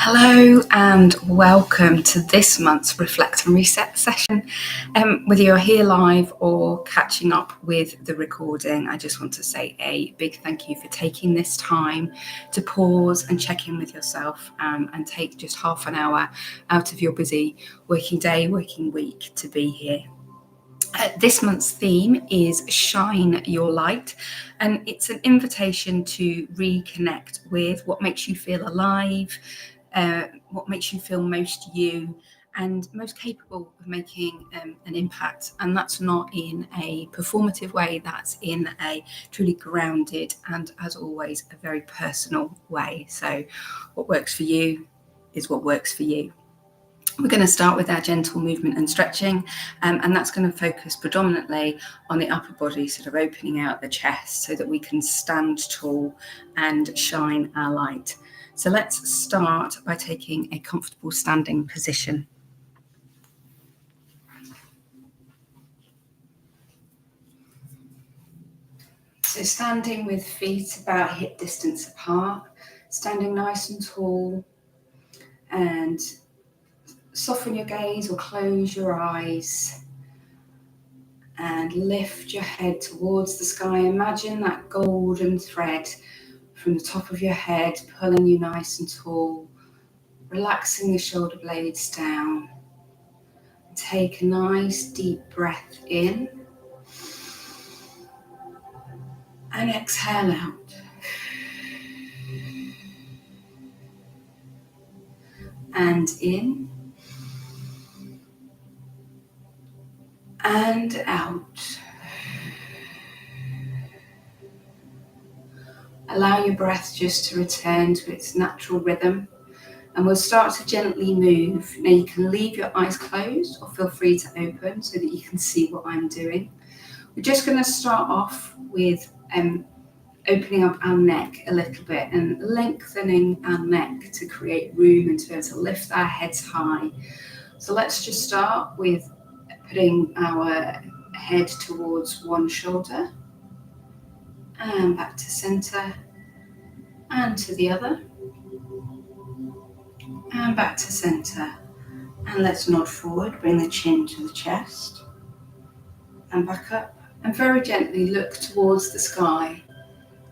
Hello and welcome to this month's Reflect and Reset session. Whether you're here live or catching up with the recording, I just want to say a big thank you for taking this time to pause and check in with yourself and take just half an hour out of your busy working day, working week to be here. This month's theme is Shine Your Light, and it's an invitation to reconnect with what makes you feel alive, what makes you feel most you and most capable of making an impact. And that's not in a performative way, that's in a truly grounded and, as always, a very personal way. So what works for you is what works for you. We're going to start with our gentle movement and stretching, and that's going to focus predominantly on the upper body, sort of opening out the chest so that we can stand tall and shine our light. So let's start by taking a comfortable standing position. So standing with feet about hip distance apart, standing nice and tall, and soften your gaze or close your eyes and lift your head towards the sky. Imagine that golden thread from the top of your head pulling you nice and tall, relaxing the shoulder blades down. Take a nice deep breath in and exhale out. And in and out. Allow your breath just to return to its natural rhythm, and we'll start to gently move. Now you can leave your eyes closed or feel free to open so that you can see what I'm doing. We're just going to start off with opening up our neck a little bit and lengthening our neck to create room and to be able to lift our heads high. So let's just start with putting our head towards one shoulder and back to center and to the other and back to center. And let's nod forward, bring the chin to the chest and back up, and very gently look towards the sky.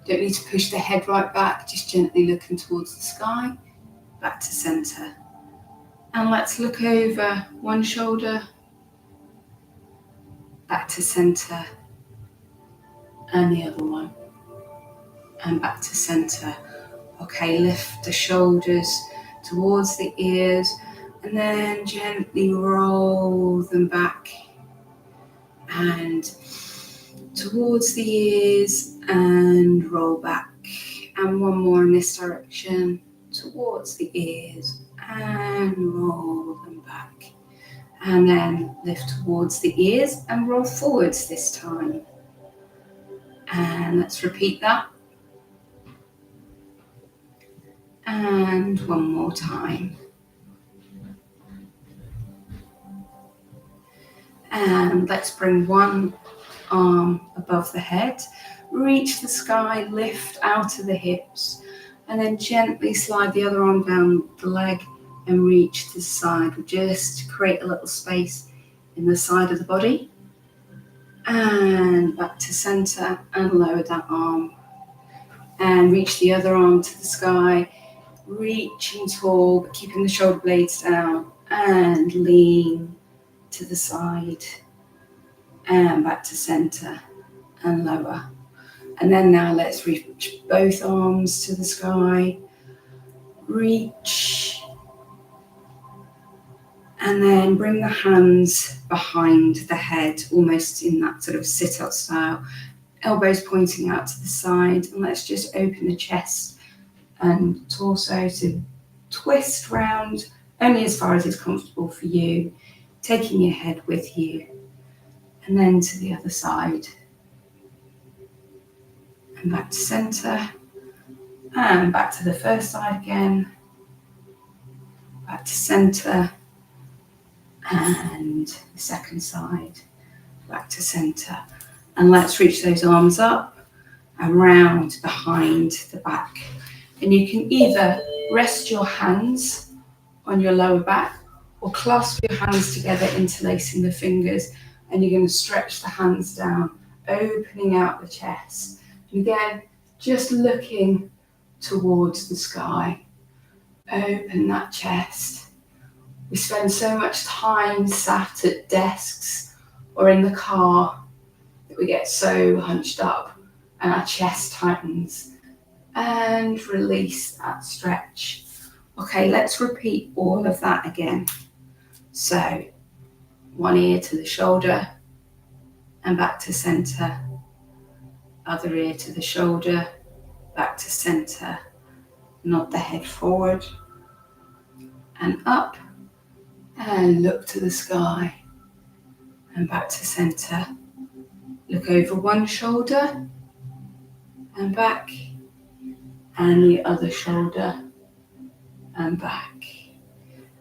Don't need to push the head right back, just gently looking towards the sky, back to center. And let's look over one shoulder, back to center, and the other one, and back to center. Okay, lift the shoulders towards the ears, and then gently roll them back and towards the ears and roll back. And one more in this direction, towards the ears and roll them back. And then lift towards the ears and roll forwards this time. And let's repeat that. And one more time. And let's bring one arm above the head, reach the sky, lift out of the hips, and then gently slide the other arm down the leg and reach the side. We'll just create a little space in the side of the body. And back to center and lower that arm. And reach the other arm to the sky, reaching tall, but keeping the shoulder blades down, and lean to the side and back to center and lower. And then now let's reach both arms to the sky, reach, and then bring the hands behind the head, almost in that sort of sit-up style, elbows pointing out to the side. And let's just open the chest and torso to twist round only as far as is comfortable for you, taking your head with you, and then to the other side, and back to center, and back to the first side again, back to center, and the second side, back to center. And let's reach those arms up and round behind the back. And you can either rest your hands on your lower back or clasp your hands together, interlacing the fingers, and you're going to stretch the hands down, opening out the chest. And again, just looking towards the sky. Open that chest. We spend so much time sat at desks or in the car that we get so hunched up and our chest tightens. And release that stretch. Okay, let's repeat all of that again. So, one ear to the shoulder and back to center. Other ear to the shoulder, back to center. Nod the head forward and up and look to the sky and back to center. Look over one shoulder and back and the other shoulder and back.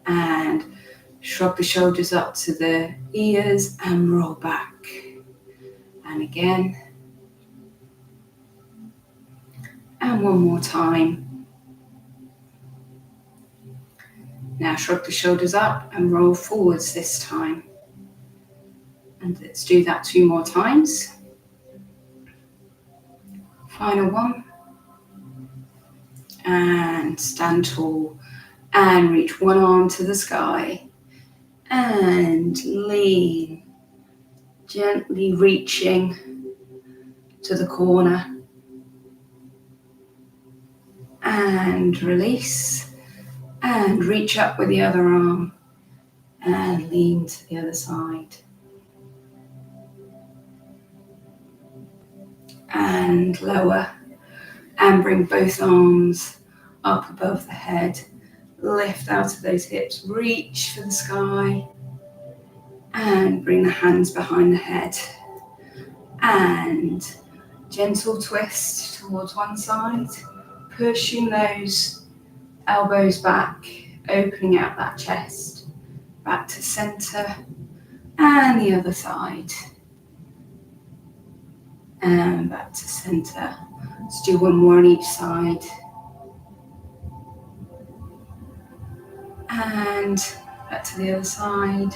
And shrug the shoulders up to the ears and roll back. And again. And one more time. Now shrug the shoulders up and roll forwards this time. And let's do that 2 more times. Final one. And stand tall. And reach one arm to the sky. And lean. Gently reaching to the corner. And release. And reach up with the other arm. And lean to the other side. And lower. And bring both arms up above the head. Lift out of those hips. Reach for the sky. And bring the hands behind the head. And gentle twist towards one side. Pushing those elbows back. Opening out that chest. Back to center. And the other side. And back to center. Let's do one more on each side. And back to the other side.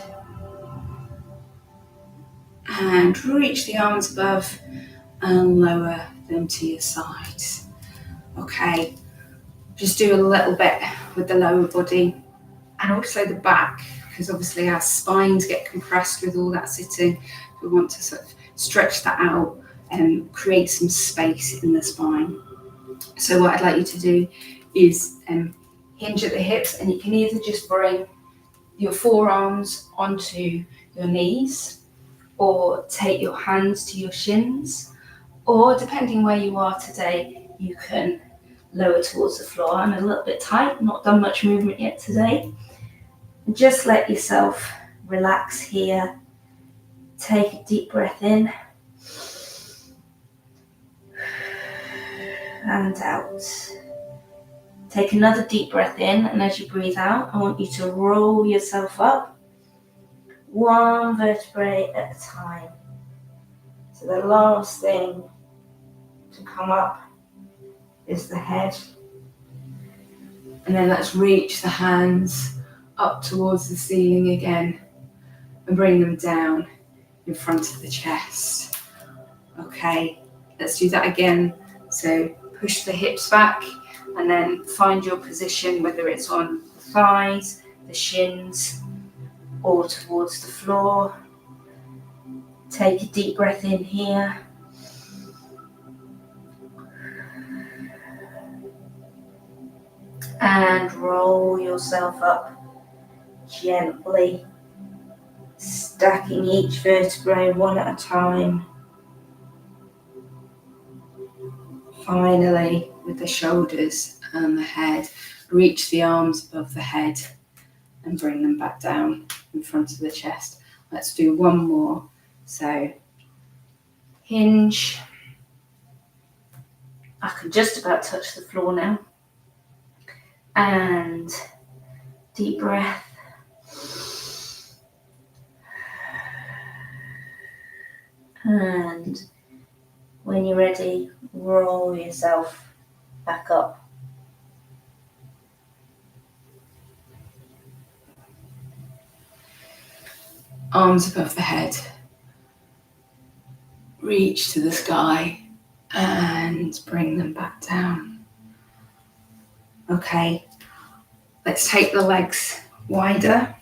And reach the arms above and lower them to your sides. Okay, just do a little bit with the lower body and also the back, because obviously our spines get compressed with all that sitting. We want to sort of stretch that out and create some space in the spine. So what I'd like you to do is hinge at the hips, and you can either just bring your forearms onto your knees or take your hands to your shins, or depending where you are today, you can lower towards the floor. I'm a little bit tight, not done much movement yet today. And just let yourself relax here. Take a deep breath in and out. Take another deep breath in, and as you breathe out, I want you to roll yourself up, one vertebrae at a time. So the last thing to come up is the head. And then let's reach the hands up towards the ceiling again and bring them down in front of the chest. Okay, let's do that again. So push the hips back and then find your position, whether it's on the thighs, the shins, or towards the floor. Take a deep breath in here. And roll yourself up gently, stacking each vertebrae one at a time. Finally, with the shoulders and the head, reach the arms above the head and bring them back down in front of the chest. Let's do one more. So, hinge. I can just about touch the floor now. And deep breath. And when you're ready, roll yourself back up Arms above the head. Reach to the sky and bring them back down. Okay, let's take the legs wider.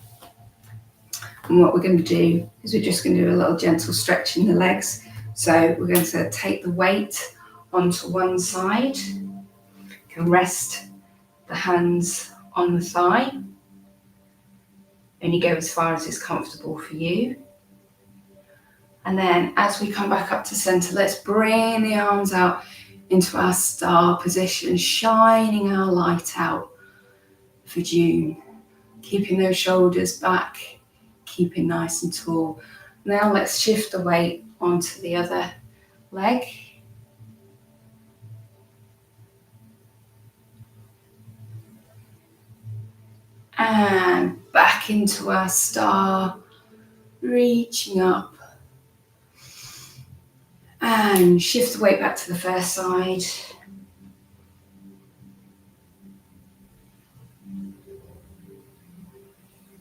And what we're going to do is we're just going to do a little gentle stretch in the legs. So we're going to take the weight onto one side. You can rest the hands on the thigh. Only go as far as is comfortable for you. And then as we come back up to center, let's bring the arms out into our star position, shining our light out for June. Keeping those shoulders back, keeping nice and tall. Now let's shift the weight onto the other leg. And back into our star, reaching up. And shift the weight back to the first side.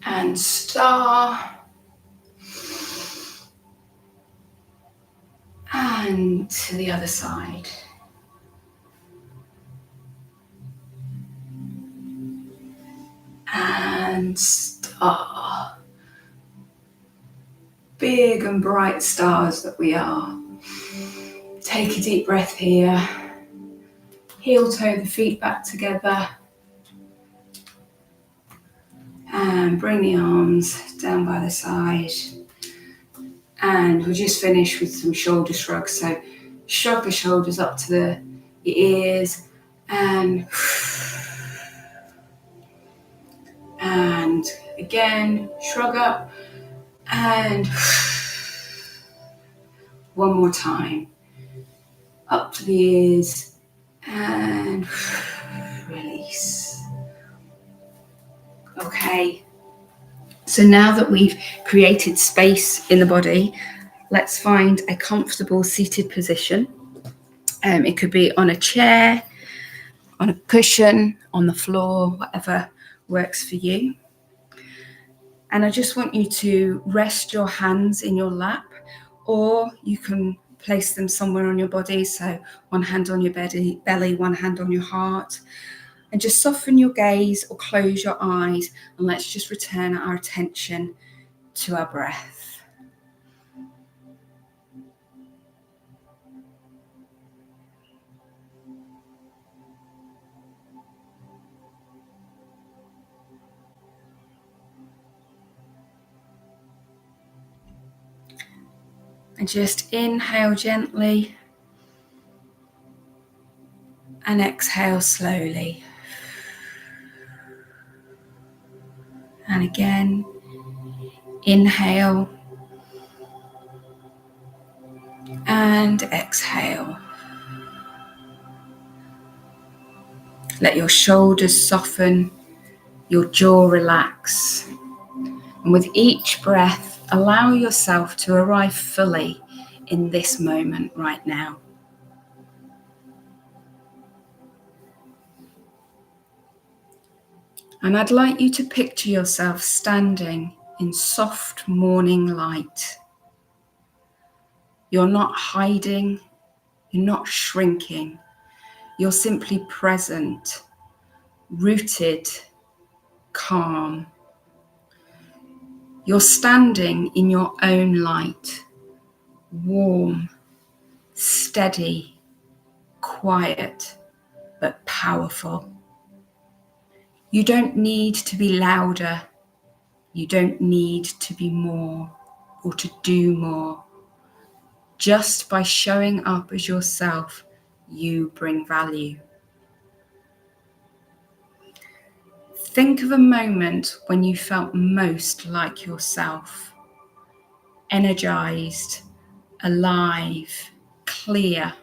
And star. And to the other side. And star. Big and bright stars that we are. Take a deep breath here. Heel toe the feet back together. And bring the arms down by the side. And we'll just finish with some shoulder shrugs. So shrug the shoulders up to your ears and again shrug up and one more time up to the ears and release. Okay, so now that we've created space in the body, let's find a comfortable seated position. It could be on a chair, on a cushion, on the floor, whatever works for you. And I just want you to rest your hands in your lap, or you can place them somewhere on your body. So one hand on your belly, one hand on your heart. And just soften your gaze or close your eyes, and let's just return our attention to our breath. And just inhale gently and exhale slowly. And again, inhale and exhale. Let your shoulders soften, your jaw relax. And with each breath, allow yourself to arrive fully in this moment right now. And I'd like you to picture yourself standing in soft morning light. You're not hiding, you're not shrinking, you're simply present, rooted, calm. You're standing in your own light, warm, steady, quiet, but powerful. You don't need to be louder. You don't need to be more or to do more. Just by showing up as yourself, you bring value. Think of a moment when you felt most like yourself, energized, alive, clear.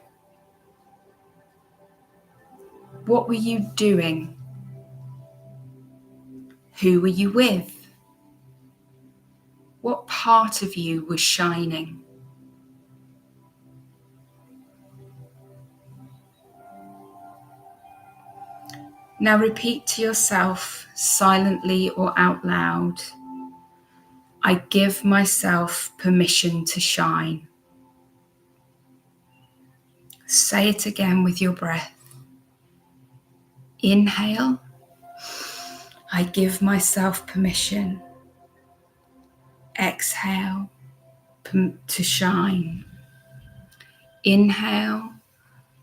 What were you doing? Who were you with? What part of you was shining? Now repeat to yourself, silently or out loud, I give myself permission to shine. Say it again with your breath. Inhale. I give myself permission. Exhale to shine. Inhale.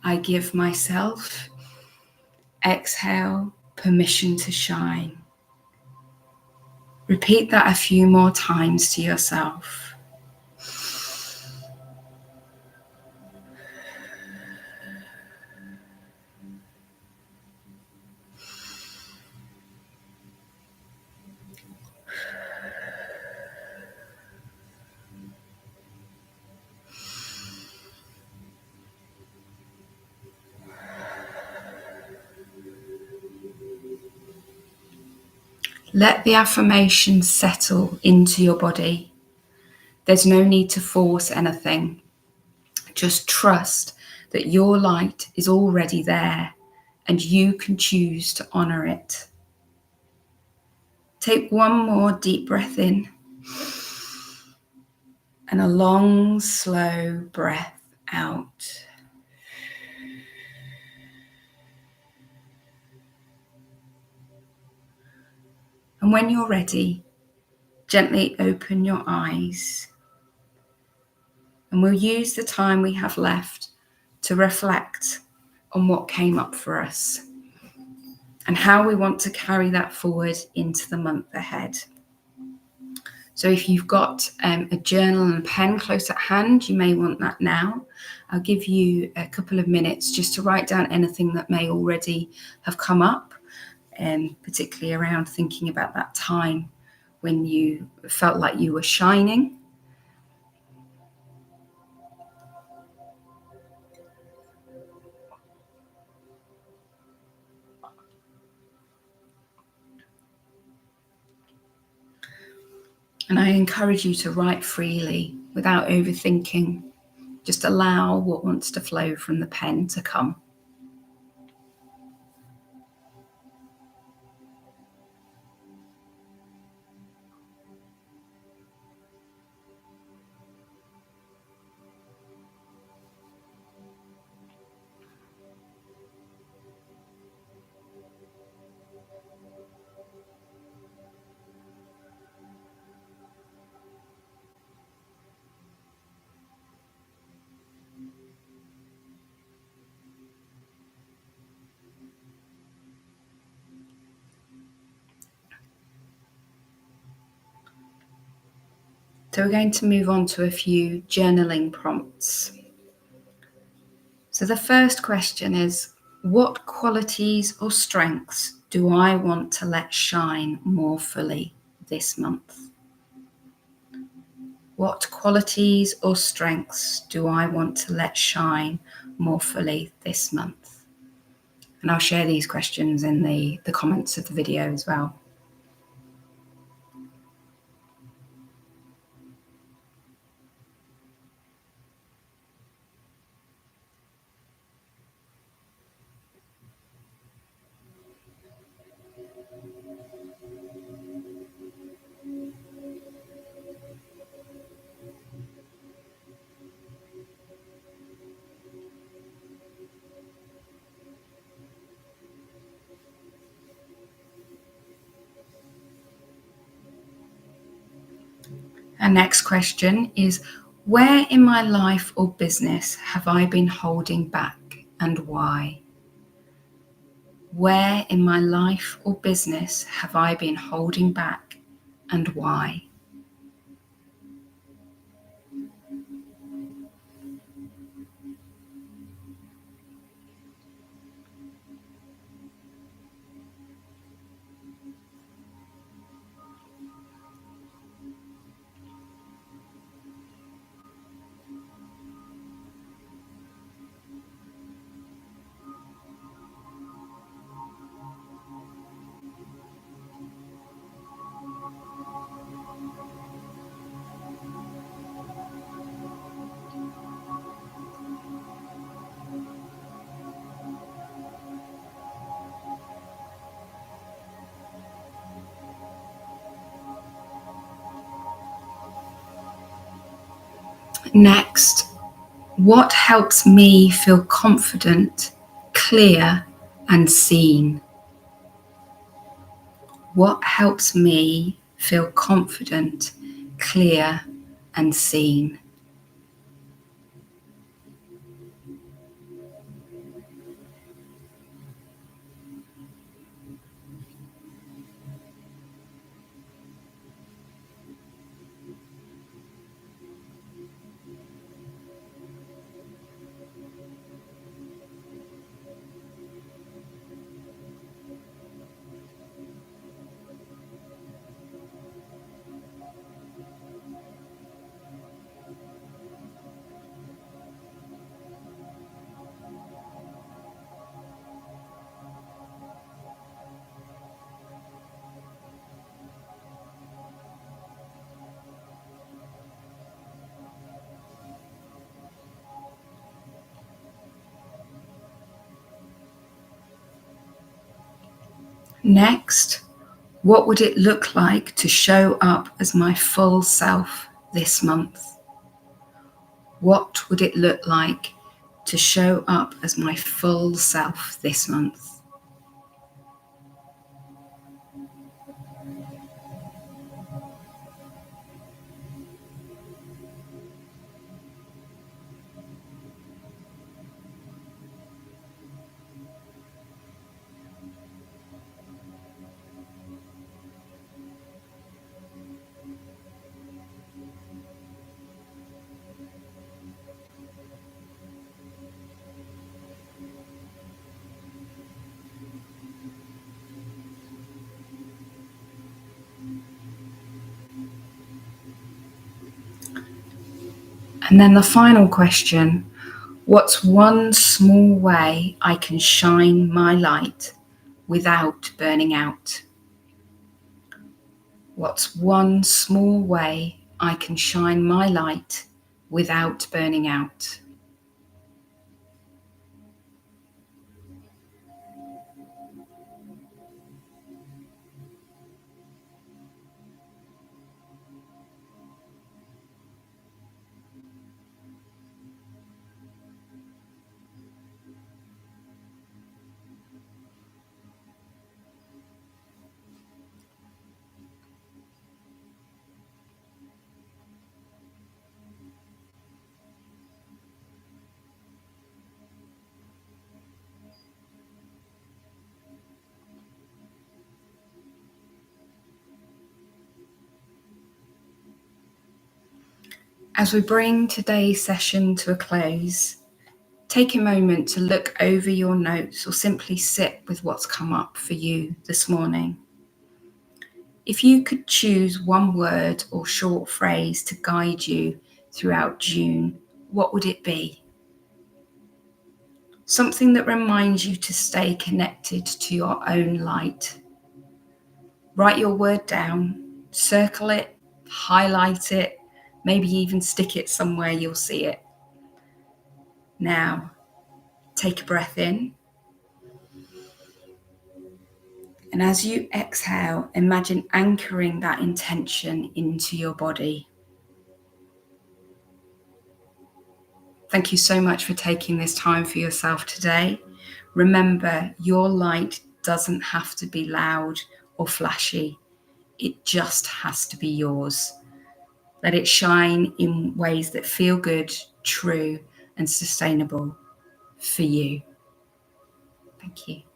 I give myself. Exhale, permission to shine. Repeat that a few more times to yourself. Let the affirmation settle into your body. There's no need to force anything. Just trust that your light is already there and you can choose to honor it. Take one more deep breath in and a long, slow breath out. And when you're ready, gently open your eyes. And we'll use the time we have left to reflect on what came up for us and how we want to carry that forward into the month ahead. So if you've got a journal and pen close at hand, you may want that now. I'll give you a couple of minutes just to write down anything that may already have come up, particularly around thinking about that time when you felt like you were shining. And I encourage you to write freely without overthinking. Just allow what wants to flow from the pen to come. So we're going to move on to a few journaling prompts. So the first question is, what qualities or strengths do I want to let shine more fully this month? What qualities or strengths do I want to let shine more fully this month? And I'll share these questions in the comments of the video as well. Our next question is, where in my life or business have I been holding back and why? Where in my life or business have I been holding back and why? Next, what helps me feel confident, clear, and seen? What helps me feel confident, clear, and seen? Next, what would it look like to show up as my full self this month? What would it look like to show up as my full self this month? And then the final question, what's one small way I can shine my light without burning out? What's one small way I can shine my light without burning out? As we bring today's session to a close, take a moment to look over your notes or simply sit with what's come up for you this morning. If you could choose one word or short phrase to guide you throughout June, what would it be? Something that reminds you to stay connected to your own light. Write your word down, circle it, highlight it, maybe even stick it somewhere you'll see it. Now, take a breath in. And as you exhale, imagine anchoring that intention into your body. Thank you so much for taking this time for yourself today. Remember, your light doesn't have to be loud or flashy. It just has to be yours. Let it shine in ways that feel good, true, and sustainable for you. Thank you.